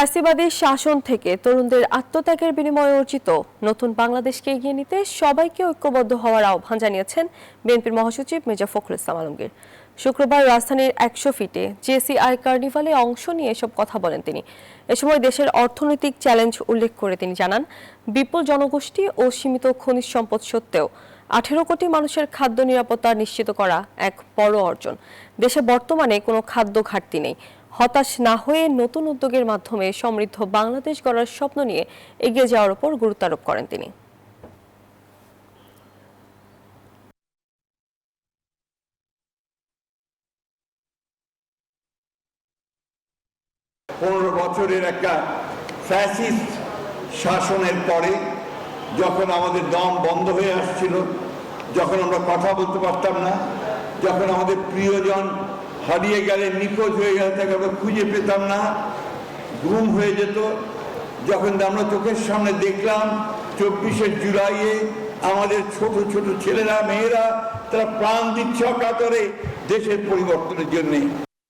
ফ্যাসিবাদী শাসন থেকে তরুণদের আত্মত্যাগের বিনিময়ে অর্জিত নতুন বাংলাদেশকে এগিয়ে নিতে সবাইকে ঐক্যবদ্ধ হওয়ার আহ্বান জানিয়েছেন বিএনপির মহাসচিব মির্জা ফখরুল ইসলাম আলমগীর। শুক্রবার রাজধানীর 100 ফিটে জেসিআই কার্নিভালে অংশ নিয়ে এসব কথা বলেন তিনি। এ সময় দেশের অর্থনৈতিক চ্যালেঞ্জ উল্লেখ করে তিনি জানান, বিপুল জনগোষ্ঠী ও সীমিত খনিজ সম্পদ সত্ত্বেও 18 কোটি মানুষের খাদ্য নিরাপত্তা নিশ্চিত করা এক বড় অর্জন। দেশে বর্তমানে কোনো খাদ্য ঘাটতি নেই। হতাশ না হয়ে নতুন উদ্যোগের মাধ্যমে সমৃদ্ধ বাংলাদেশ গড়ার স্বপ্ন নিয়ে এগিয়ে যাওয়ার উপর গুরুত্ব আরোপ করেন তিনি। 15 বছরের একটা ফ্যাসিস্ট শাসনের পরে যখন আমাদের দম বন্ধ হয়ে আসছিল, যখন আমরা কথা বলতে পারতাম না, যখন আমাদের প্রিয়জন হারিয়ে গেলে, নিখোঁজ হয়ে গেলে, তাকে আমরা খুঁজে পেতাম না, গুম হয়ে যেত, যখন আমরা চোখের সামনে দেখলাম 24শে জুলাইয়ে আমাদের ছোট ছোট ছেলেরা মেয়েরা তারা প্রাণ দিচ্ছে অকাতরে দেশের পরিবর্তনের জন্যে।